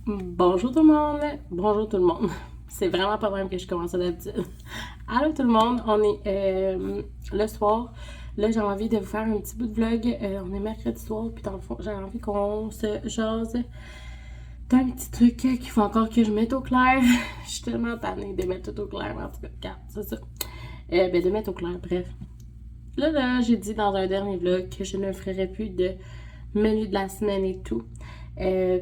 Bonjour tout le monde! Bonjour tout le monde! C'est vraiment pas même que je commence d'habitude. Allô tout le monde, on est le soir. Là, j'ai envie de vous faire un petit bout de vlog. On est mercredi soir, puis dans le fond, j'ai envie qu'on se jase d'un petit truc qu'il faut encore que je mette au clair. Je suis tellement tannée de mettre tout au clair, mais en tout cas, regarde, c'est ça. De mettre au clair, bref. Là, j'ai dit dans un dernier vlog que je ne ferais plus de menu de la semaine et tout.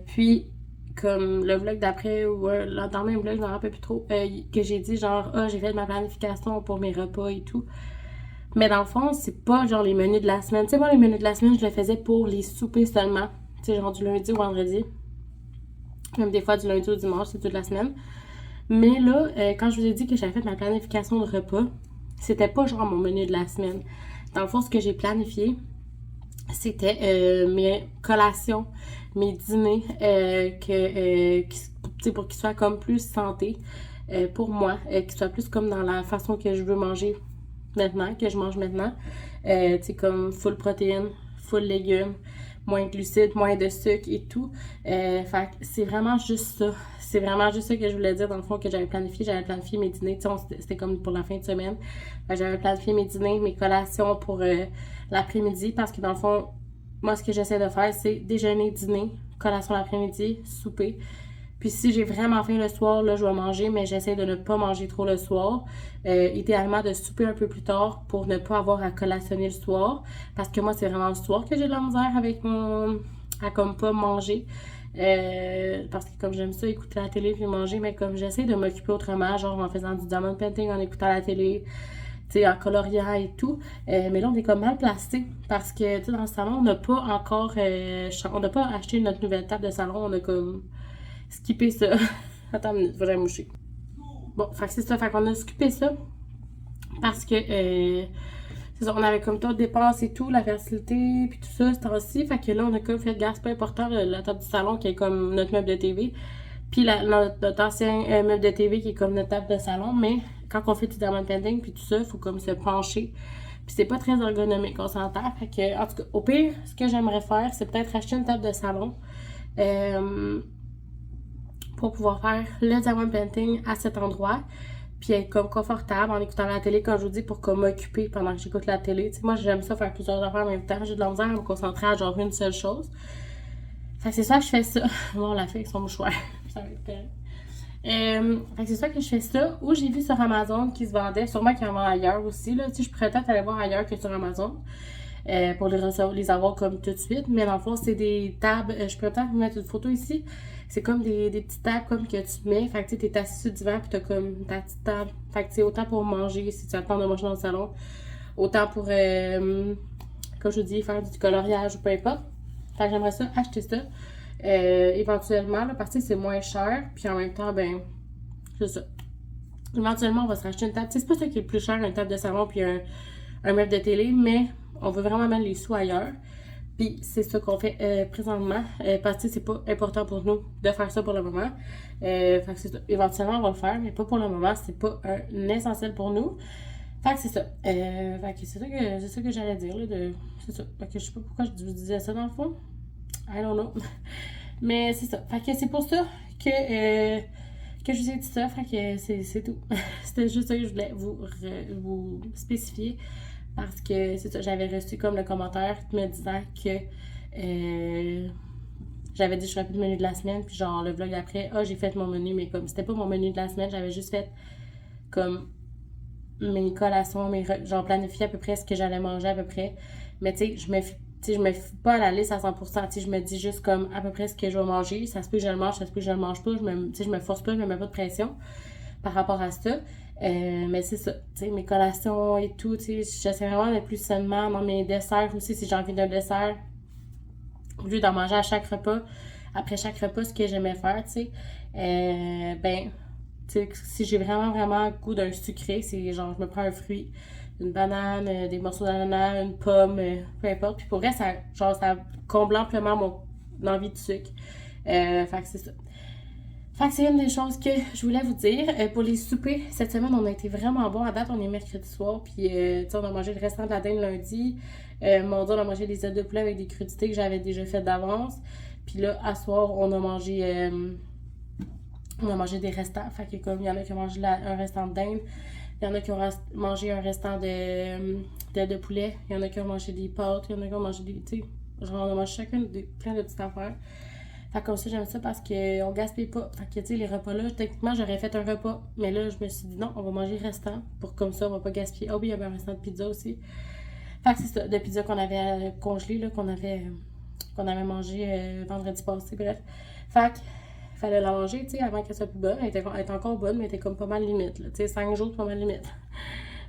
Puis, comme le vlog d'après ou dans le même vlog, je m'en rappelle plus trop, que j'ai dit genre, j'ai fait ma planification pour mes repas et tout. Mais dans le fond, c'est pas genre les menus de la semaine. Tu sais, moi, les menus de la semaine, je les faisais pour les soupers seulement. Tu sais, genre du lundi au vendredi. Même des fois du lundi au dimanche, c'est toute la semaine. Mais là, quand je vous ai dit que j'avais fait ma planification de repas, c'était pas genre mon menu de la semaine. Dans le fond, ce que j'ai planifié, c'était mes collations, mes dîners, pour qu'ils soient comme plus santé pour moi, qu'ils soient plus comme dans la façon que je veux manger maintenant, que je mange maintenant. Tu sais, comme full protéines, full légumes, moins de glucides, moins de sucre et tout. Fait que c'est vraiment juste ça. C'est vraiment juste ça que je voulais dire dans le fond que j'avais planifié. J'avais planifié mes dîners. Tu sais, c'était comme pour la fin de semaine. J'avais planifié mes dîners, mes collations pour l'après-midi parce que dans le fond, moi, ce que j'essaie de faire, c'est déjeuner, dîner, collation l'après-midi, souper. Puis si j'ai vraiment faim le soir, là, je vais manger, mais j'essaie de ne pas manger trop le soir. Idéalement, de souper un peu plus tard pour ne pas avoir à collationner le soir. Parce que moi, c'est vraiment le soir que j'ai de la misère avec à comme pas manger. Parce que comme j'aime ça, écouter la télé puis manger, mais comme j'essaie de m'occuper autrement, genre en faisant du diamond painting, en écoutant la télé, tu sais, en coloriant et tout. Mais là, on est comme mal placé parce que, tu sais, dans le salon, on n'a pas encore, on n'a pas acheté notre nouvelle table de salon, on a comme skippé ça. Attends une minute, faut que j'aille moucher. Bon, fait que c'est ça, fait qu'on a skippé ça parce que, c'est ça, on avait comme tant de dépenses et tout, la fertilité, puis tout ça, ce temps-ci. Fait que là, on a comme fait, gars, c'est pas important, la table du salon qui est comme notre meuble de TV. Puis notre ancien meuble de TV qui est comme notre table de salon. Mais quand on fait du diamond painting, puis tout ça, il faut comme se pencher. Puis c'est pas très ergonomique, on s'entend. Fait que, en tout cas, au pire, ce que j'aimerais faire, c'est peut-être acheter une table de salon. Pour pouvoir faire le diamond painting à cet endroit. Puis être comme confortable en écoutant la télé, comme je vous dis, pour comme m'occuper pendant que j'écoute la télé. Tu sais, moi, j'aime ça faire plusieurs affaires en même temps. J'ai de la misère à me concentrer à genre une seule chose. Fait que c'est ça que je fais ça. Bon, on l'a fait avec son mouchoir. Ça va être terrible. Fait que c'est ça que je fais ça. Ou j'ai vu sur Amazon qui se vendait, sûrement qu'il y en a ailleurs aussi. Là. Tu sais, je pourrais peut-être aller voir ailleurs que sur Amazon. Pour les avoir comme tout de suite. Mais dans le fond, c'est des tables. Je pourrais peut-être vous mettre une photo ici. C'est comme des petites tables comme que tu mets. Fait que tu sais, t'es assis sur le divan puis t'as comme ta petite table. Fait que c'est autant pour manger si tu attends de manger dans le salon. Autant pour, comme je vous dis, faire du coloriage ou peu importe. Fait que j'aimerais ça, acheter ça. Éventuellement, là, parce que c'est moins cher. Puis en même temps, ben, c'est ça. Éventuellement, on va se racheter une table. C'est pas ça qui est le plus cher, une table de salon puis un meuble de télé, mais on veut vraiment mettre les sous ailleurs. Puis c'est ça qu'on fait présentement. Parce que c'est pas important pour nous de faire ça pour le moment. Fait que c'est ça. Éventuellement, on va le faire, mais pas pour le moment. C'est pas un essentiel pour nous. Fait que c'est ça. Fait que c'est ça que j'allais dire. Là, c'est ça. Fait que je sais pas pourquoi je vous disais ça dans le fond. I don't know. Mais c'est ça. Fait que c'est pour ça que je vous ai dit ça. Fait que c'est tout. C'était juste ça que je voulais vous spécifier. Parce que c'est ça, j'avais reçu comme le commentaire me disant que j'avais dit je ferais plus de menu de la semaine. Puis genre le vlog d'après, j'ai fait mon menu, mais comme c'était pas mon menu de la semaine, j'avais juste fait comme mes collations, genre planifié à peu près ce que j'allais manger à peu près. Mais tu sais, je me fie pas à la liste à 100%. Tu sais, je me dis juste comme à peu près ce que je vais manger. Ça se peut que je le mange, ça se peut que je le mange pas. Je me force pas, je me mets pas de pression par rapport à ça. Mais c'est ça, tu sais, mes collations et tout, tu sais, j'essaie vraiment d'être plus sainement dans mes desserts aussi, si j'ai envie d'un dessert, au lieu d'en manger à chaque repas, après chaque repas, ce que j'aimais faire, tu sais, ben, tu sais, si j'ai vraiment goût d'un sucré, c'est genre, je me prends un fruit, une banane, des morceaux d'ananas, une pomme, peu importe, puis pour vrai, ça comble amplement mon envie de sucre, fait que c'est ça. Fait que c'est une des choses que je voulais vous dire. Pour les soupers, cette semaine, on a été vraiment bon. À date, on est mercredi soir. Puis, tu sais, on a mangé le restant de la dinde lundi. Mardi, on a mangé des ailes de poulet avec des crudités que j'avais déjà faites d'avance. Puis là, à soir, on a mangé On a mangé des restants. Fait que comme il y en a qui ont mangé un restant de dinde. Il y en a qui ont mangé un restant de poulet. Il y en a qui ont mangé des pâtes. Il y en a qui ont mangé des. Tu sais, genre, on a mangé chacun plein de petites affaires. Fait que aussi, j'aime ça parce qu'on gaspille pas. Fait que, tu sais, les repas là, techniquement, j'aurais fait un repas. Mais là, je me suis dit non, on va manger restant. Pour comme ça, on va pas gaspiller. Ah oui, il y avait un restant de pizza aussi. Fait que c'est ça, de pizza qu'on avait congelé, là, qu'on avait mangé vendredi passé, bref. Fait que, fallait la manger, tu sais, avant qu'elle soit plus bonne. Elle était encore bonne, mais elle était comme pas mal limite, là. Tu sais, 5 jours, pas mal limite.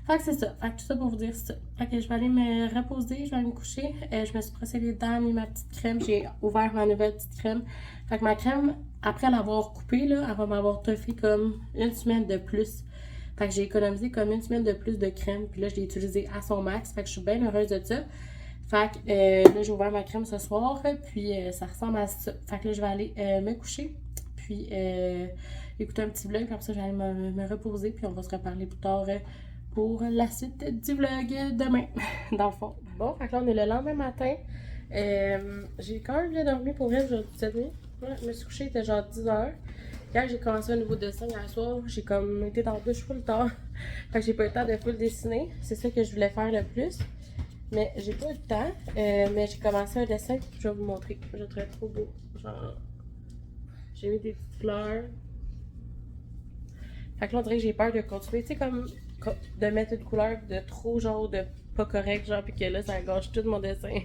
Fait que c'est ça. Fait que tout ça pour vous dire ça. Fait que je vais aller me reposer, je vais aller me coucher. Je me suis brossé les dents, mis ma petite crème. J'ai ouvert ma nouvelle petite crème. Fait que ma crème, après l'avoir coupée, là, elle va m'avoir toffé comme une semaine de plus. Fait que j'ai économisé comme une semaine de plus de crème. Puis là, je l'ai utilisée à son max. Fait que je suis bien heureuse de ça. Fait que là, j'ai ouvert ma crème ce soir. Puis ça ressemble à ça. Fait que là, je vais aller me coucher. Puis écouter un petit vlog. Comme ça, je vais aller me reposer. Puis on va se reparler plus tard pour la suite du vlog demain. Dans le fond. Bon, fait que là, on est le lendemain matin. J'ai quand même bien dormi pour elle cette nuit. Ouais, je me suis couchée, il était genre 10h. Hier, j'ai commencé un nouveau dessin hier soir. J'ai comme été dans le douche full le temps. Fait que j'ai pas eu le temps de full dessiner. C'est ça que je voulais faire le plus. Mais j'ai pas eu le temps. Mais j'ai commencé un dessin. Je vais vous montrer. Je le trouve trop beau. Genre, j'ai mis des petites fleurs. Fait que là, on dirait que j'ai peur de continuer. Tu sais, comme de mettre une couleur de trop, genre, de pas correct, genre, puis que là, ça gâche tout mon dessin.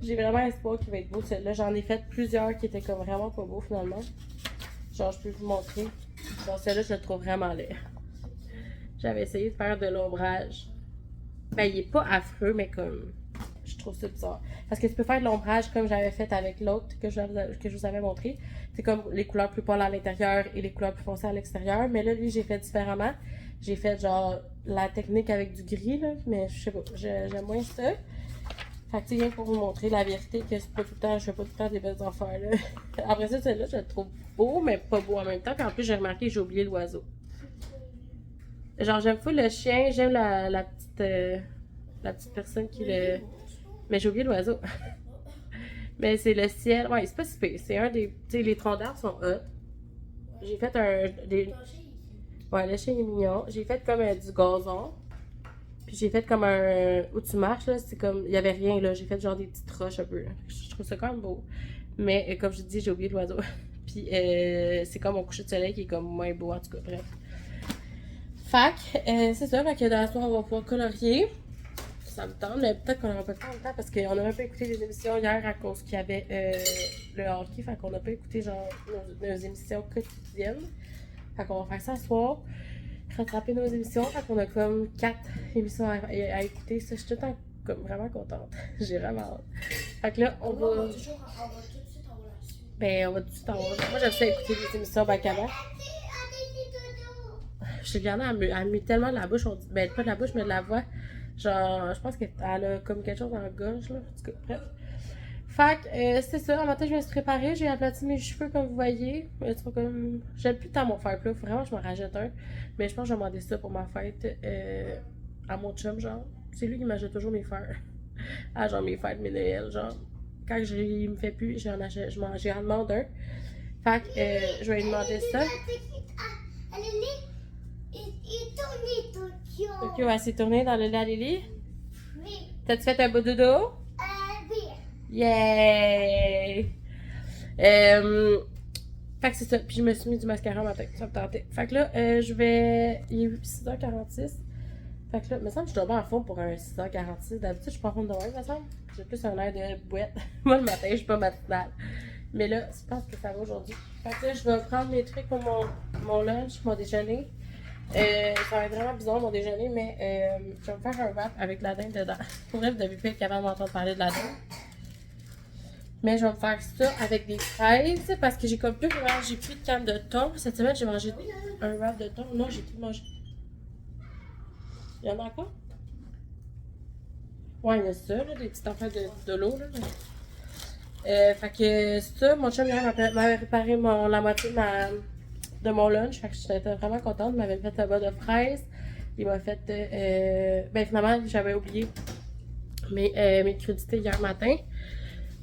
J'ai vraiment espoir qu'il va être beau. Là, j'en ai fait plusieurs qui étaient comme vraiment pas beaux finalement. Genre, je peux vous montrer. Genre, celui-là, je le trouve vraiment laid. J'avais essayé de faire de l'ombrage. Ben, il est pas affreux, mais comme. Je trouve ça bizarre. Parce que tu peux faire de l'ombrage comme j'avais fait avec l'autre que je vous avais montré. C'est comme les couleurs plus pâles à l'intérieur et les couleurs plus foncées à l'extérieur. Mais là, lui, j'ai fait différemment. J'ai fait genre la technique avec du gris, là. Mais je sais pas, j'aime moins ça. Fait que, tu sais, pour vous montrer la vérité que c'est pas tout le temps, je fais pas tout le temps des belles affaires, là. Après ça, celle-là, je le trouve beau, mais pas beau en même temps. Puis en plus, j'ai remarqué que j'ai oublié l'oiseau. Genre, j'aime fou le chien, j'aime la petite personne qui le. Mais j'ai oublié l'oiseau. Mais c'est le ciel. Ouais, c'est pas si pire. C'est un des. Tu sais, les troncs d'arbres sont hot. J'ai fait Ouais, le chien est mignon. J'ai fait comme du gazon. Puis j'ai fait comme un. Où tu marches, là, c'est comme. Il y avait rien, là. J'ai fait genre des petites roches un peu, là. Je trouve ça quand même beau. Mais comme je dis, j'ai oublié l'oiseau. Puis c'est comme mon coucher de soleil qui est comme moins beau, en tout cas, bref. Fac, c'est ça. Fait que dans la soirée, on va pouvoir colorier. Ça me tente, mais peut-être qu'on n'aura pas le temps parce qu'on a même pas écouté les émissions hier à cause qu'il y avait le hockey. Fait qu'on n'a pas écouté genre nos émissions quotidiennes. Fait qu'on va faire ça ce soir. Rattraper nos émissions. Fait qu'on a comme 4 émissions à écouter. Ça, je suis tout le temps comme vraiment contente. J'ai vraiment hâte. Fait que là, on va. On va tout de suite avoir la suite. Ben, on va tout de suite avoir. Moi, j'aime ça écouter les émissions back à back. Je suis regardée, elle me tellement de la bouche. Ben, pas de la bouche, mais de la voix. Genre, je pense qu'elle a comme quelque chose dans la gorge, là. En tout cas, bref. Fait que, c'est ça. En matin, je vais se préparer. J'ai aplati mes cheveux, comme vous voyez. Comme. J'aime plus tant mon fer plat. Faut vraiment que je m'en rajoute un. Mais je pense que je vais demander ça pour ma fête à mon chum, genre. C'est lui qui m'achète toujours mes fers. Ah, genre mes fêtes, mes Noël, genre. Quand il me fait plus, j'en demande un. Fait que, je vais lui demander ça. Ok, ouais, c'est tourné dans le lait à Lily? Oui. T'as-tu fait un beau dodo? Oui. Yay! Fait que c'est ça. Puis je me suis mis du mascara matin. Ça me tentait. Fait que là, je vais. Il est 6h46. Fait que là, il me semble que je suis tombée en fond pour un 6h46. D'habitude, je suis pas en fond de même, il me semble. J'ai plus un air de bouette. Moi, le matin, je suis pas matinale. Mais là, je pense que ça va aujourd'hui. Fait que là, je vais prendre mes trucs pour mon lunch, mon déjeuner. Ça va être vraiment bizarre mon déjeuner, mais je vais me faire un wrap avec de la dinde dedans. Pour vrai, vous devez pas être capable d'entendre parler de la dinde. Mais je vais me faire ça avec des fraises parce que j'ai comme plus vraiment, j'ai plus de canne de thon. Cette semaine, j'ai mangé un wrap de thon. Non, j'ai tout mangé. Il y en a encore? Ouais, il y a ça, là, des petites affaires de l'eau. Fait que ça, mon chum hier m'avait préparé la moitié de mon lunch. Fait que j'étais vraiment contente. Il m'avait fait un bas de fraises. Il m'a fait. Ben finalement, j'avais oublié mes crudités hier matin.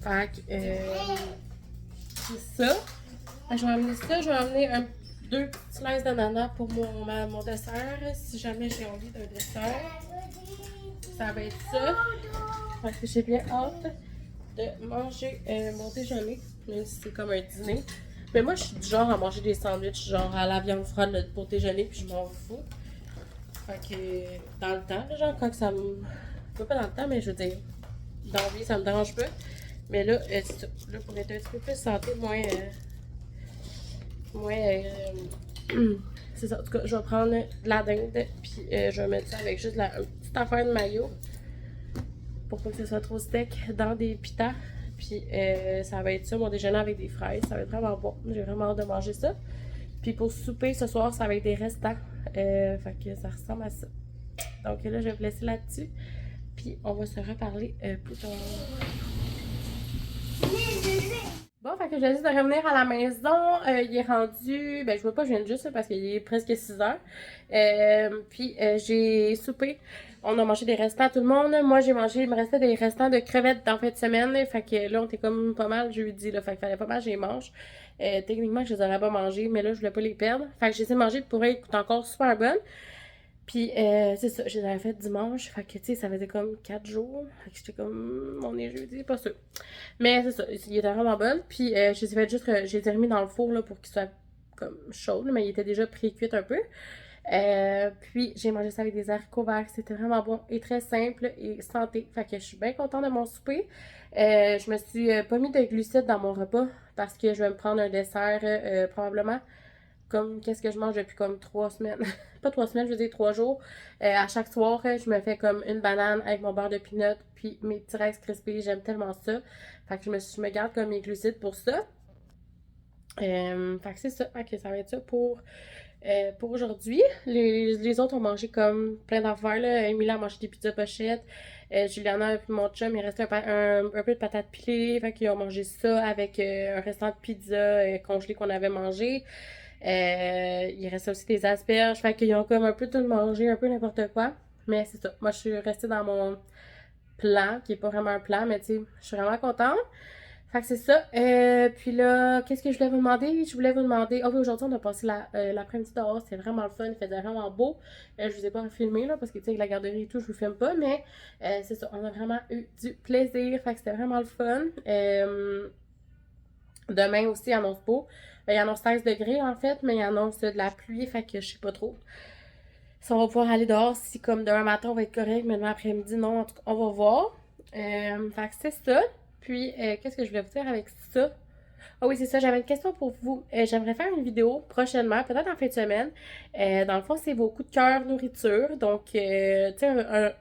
Fait que c'est ça. Fait que je vais amener ça. Je vais amener 2 petites slices d'ananas pour mon dessert. Si jamais j'ai envie d'un dessert, ça va être ça. Parce que j'ai bien hâte de manger mon déjeuner, même si c'est comme un dîner. Mais moi, je suis du genre à manger des sandwichs, genre à la viande froide pour déjeuner, puis je m'en fous. Fait que dans le temps, là, genre, quand ça me. Pas dans le temps, mais je veux dire, dans la vie, ça me dérange pas. Mais là, c'est ça. Là, pour être un petit peu plus santé, moins. C'est ça. En tout cas, je vais prendre de la dinde, puis je vais mettre ça avec juste une petite affaire de mayo pour pas que ce soit trop sec dans des pitas. Puis ça va être ça, mon déjeuner avec des fraises. Ça va être vraiment bon. J'ai vraiment hâte de manger ça. Puis pour souper ce soir, ça va être des restants. Fait que ça ressemble à ça. Donc là, je vais vous laisser là-dessus. Puis on va se reparler plus tard. Bon, fait que j'ai décidé de revenir à la maison. Il est rendu. Ben, je vois pas, je viens de juste parce qu'il est presque 6 heures. Puis j'ai soupé. On a mangé des restants, tout le monde. Moi, j'ai mangé, il me restait des restants de crevettes dans fin de semaine. Fait que là, on était comme pas mal jeudi. Là, fait qu'il fallait pas mal que je les mange. Techniquement, je les aurais pas mangés, mais là, je voulais pas les perdre. Fait que j'ai essayé de manger pour elles, coûtent encore super bonnes. Puis, c'est ça, je les avais fait dimanche. Fait que, tu sais, ça faisait comme 4 jours. Fait que j'étais comme, on est jeudi, pas sûr. Mais c'est ça, il était vraiment bon. Puis, je les ai fait juste, je les ai remis dans le four, là, pour qu'ils soient comme chauds, mais il était déjà pré-cuit un peu. Puis, j'ai mangé ça avec des haricots verts. C'était vraiment bon et très simple et santé. Fait que je suis bien contente de mon souper. Je me suis pas mis de glucides dans mon repas parce que je vais me prendre un dessert, probablement comme qu'est-ce que je mange depuis comme 3 semaines. Pas 3 semaines, je veux dire 3 jours. À chaque soir, je me fais comme une banane avec mon beurre de peanut, puis mes petits Rice Krispies. J'aime tellement ça. Fait que je me garde comme mes glucides pour ça. Fait que c'est ça. Ok, ça va être ça pour aujourd'hui. Les autres ont mangé comme plein d'affaires. Là. Emilie a mangé des pizzas pochettes. Juliana et mon chum, il restait un peu de patates pilées. Fait qu'ils ont mangé ça avec un restant de pizza congelé qu'on avait mangé. Il restait aussi des asperges. Fait qu'ils ont comme un peu tout mangé, un peu n'importe quoi. Mais c'est ça. Moi, je suis restée dans mon plan, qui est pas vraiment un plan, mais tu sais, je suis vraiment contente. Fait que c'est ça. Puis là, qu'est-ce que je voulais vous demander? Je voulais vous demander. Ah oui, aujourd'hui, on a passé l'après-midi dehors. C'était vraiment le fun. Il faisait vraiment beau. Je vous ai pas filmé, là, parce que, tu sais, avec la garderie et tout, je vous filme pas. Mais c'est ça. On a vraiment eu du plaisir. Fait que c'était vraiment le fun. Demain aussi, il annonce beau. Il annonce 16 degrés, en fait, mais il annonce de la pluie. Fait que je sais pas trop si on va pouvoir aller dehors. Si, comme demain matin, on va être correct, mais demain après-midi, non. En tout cas, on va voir. Fait que c'est ça. Puis, qu'est-ce que je voulais vous dire avec ça? Ah oui, c'est ça, j'avais une question pour vous. J'aimerais faire une vidéo prochainement, peut-être en fin de semaine. Dans le fond, c'est vos coups de cœur nourriture. Donc, tu sais,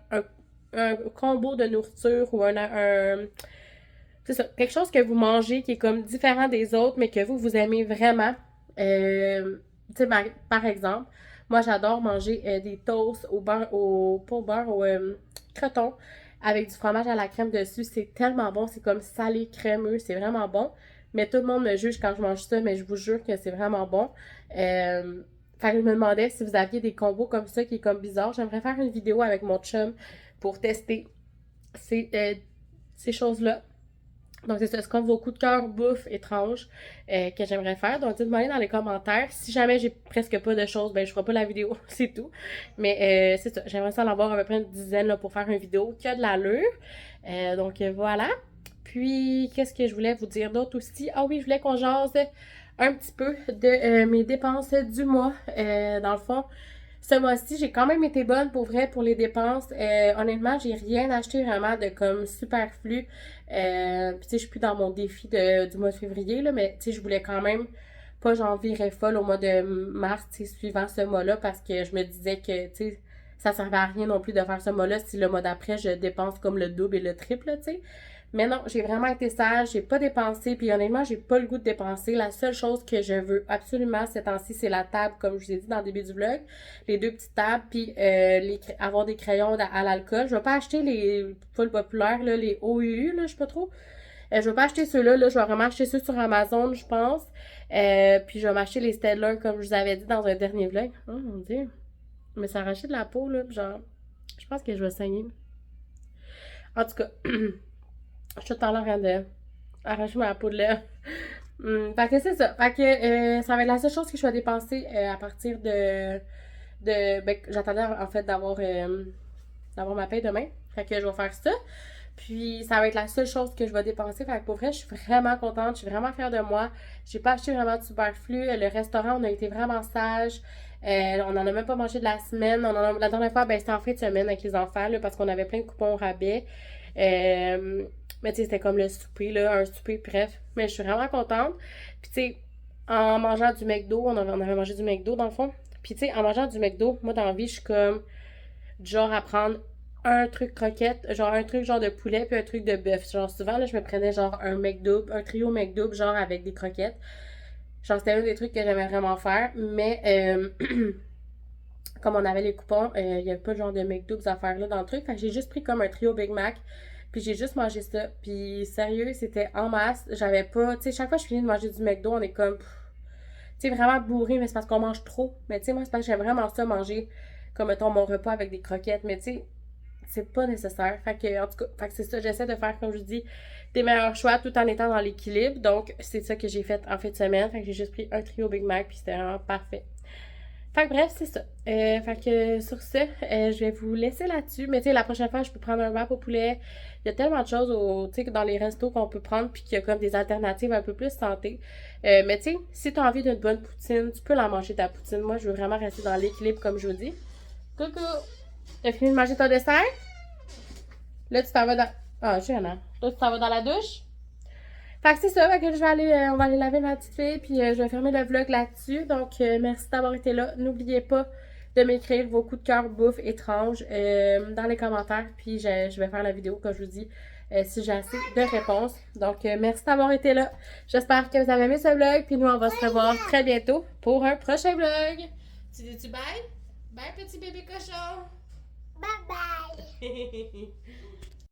un combo de nourriture ou c'est ça, quelque chose que vous mangez qui est comme différent des autres, mais que vous aimez vraiment. Tu sais, par exemple, moi, j'adore manger des toasts au beurre, pas au beurre, au croton avec du fromage à la crème dessus. C'est tellement bon. C'est comme salé, crémeux. C'est vraiment bon. Mais tout le monde me juge quand je mange ça, mais je vous jure que c'est vraiment bon. Fait que je me demandais si vous aviez des combos comme ça qui est comme bizarre. J'aimerais faire une vidéo avec mon chum pour tester ces choses-là. Donc, c'est ça. C'est comme vos coups de cœur bouffe étranges que j'aimerais faire. Donc, dites-moi dans les commentaires. Si jamais j'ai presque pas de choses, ben je ferai pas la vidéo. C'est tout. Mais c'est ça. J'aimerais ça en avoir à peu près une dizaine là, pour faire une vidéo qui a de l'allure. Donc, voilà. Puis, qu'est-ce que je voulais vous dire d'autre aussi? Ah oui, je voulais qu'on jase un petit peu de mes dépenses du mois. Dans le fond, ce mois-ci, j'ai quand même été bonne pour vrai pour les dépenses. Honnêtement, j'ai rien acheté vraiment de comme superflu. Puis tu sais, je suis plus dans mon défi du mois de février, là, mais tu sais, je voulais quand même pas j'en virais folle au mois de mars, tu sais, suivant ce mois-là, parce que je me disais que, tu sais, ça servait à rien non plus de faire ce mois-là si le mois d'après, je dépense comme le double et le triple, tu sais. Mais non, j'ai vraiment été sage, j'ai pas dépensé, puis honnêtement, j'ai pas le goût de dépenser. La seule chose que je veux absolument ces temps-ci, c'est la table, comme je vous ai dit dans le début du vlog. Les 2 petites tables, puis avoir des crayons à l'alcool. Je vais pas acheter les full populaires, là, les OUU, là, je sais pas trop. Je vais pas acheter ceux-là, là, je vais vraiment acheter ceux sur Amazon, je pense. Puis je vais m'acheter les Stedler, comme je vous avais dit dans un dernier vlog. Oh mon dieu. Mais ça arrache de la peau, là, genre, je pense que je vais saigner. En tout cas, je suis tout le temps en train de arracher ma peau de lèvres. Fait que c'est ça. Fait que ça va être la seule chose que je vais dépenser à partir ben, j'attendais en fait d'avoir ma paye demain. Fait que je vais faire ça. Puis ça va être la seule chose que je vais dépenser. Fait que pour vrai, je suis vraiment contente. Je suis vraiment fière de moi. J'ai pas acheté vraiment de superflu. Le restaurant, on a été vraiment sage. On en a même pas mangé de la semaine. La dernière fois, ben, c'était en fin de semaine avec les enfants, là, parce qu'on avait plein de coupons au rabais. Mais tu sais, c'était comme le souper, là, un souper, bref. Mais je suis vraiment contente. Puis tu sais, en mangeant du McDo, on avait mangé du McDo dans le fond. Puis tu sais, en mangeant du McDo, moi dans la vie, je suis comme du genre à prendre un truc croquette, genre un truc genre de poulet puis un truc de bœuf. Genre souvent là, je me prenais genre un McDo, un trio McDo genre avec des croquettes. Genre c'était un des trucs que j'aimais vraiment faire, mais comme on avait les coupons, il y avait pas de genre de McDo ces affaires-là dans le truc. Fait que j'ai juste pris comme un trio Big Mac. Puis j'ai juste mangé ça. Puis sérieux, c'était en masse. J'avais pas. Tu sais, chaque fois que je finis de manger du McDo, on est comme. Tu sais, vraiment bourré, mais c'est parce qu'on mange trop. Mais tu sais, moi, c'est parce que j'aime vraiment ça manger, comme mettons, mon repas avec des croquettes. Mais tu sais, c'est pas nécessaire. Fait que, en tout cas, fait que c'est ça. J'essaie de faire, comme je dis, des meilleurs choix tout en étant dans l'équilibre. Donc, c'est ça que j'ai fait en fin de semaine. Fait que j'ai juste pris un trio Big Mac, puis c'était vraiment parfait. Fait que bref, c'est ça. Fait que sur ce, je vais vous laisser là-dessus. Mais tu sais, la prochaine fois, je peux prendre un wrap au poulet. Il y a tellement de choses tu sais, dans les restos qu'on peut prendre puis qu'il y a comme des alternatives un peu plus santé. Mais tu sais, si tu as envie d'une bonne poutine, tu peux la manger ta poutine. Moi, je veux vraiment rester dans l'équilibre comme je vous dis. Coucou! T'as fini de manger ton dessert? Là, tu t'en vas dans... Ah, Joanna. Là, tu t'en vas dans la douche? Fait que c'est ça, fait que je vais aller, on va aller laver ma petite fille, puis je vais fermer le vlog là-dessus. Donc, merci d'avoir été là. N'oubliez pas de m'écrire vos coups de cœur bouffe étranges dans les commentaires, puis je vais faire la vidéo, comme je vous dis, si j'ai assez de réponses. Donc, merci d'avoir été là. J'espère que vous avez aimé ce vlog, puis nous, on va se revoir très bientôt pour un prochain vlog. Tu dis-tu bye? Bye, petit bébé cochon! Bye bye!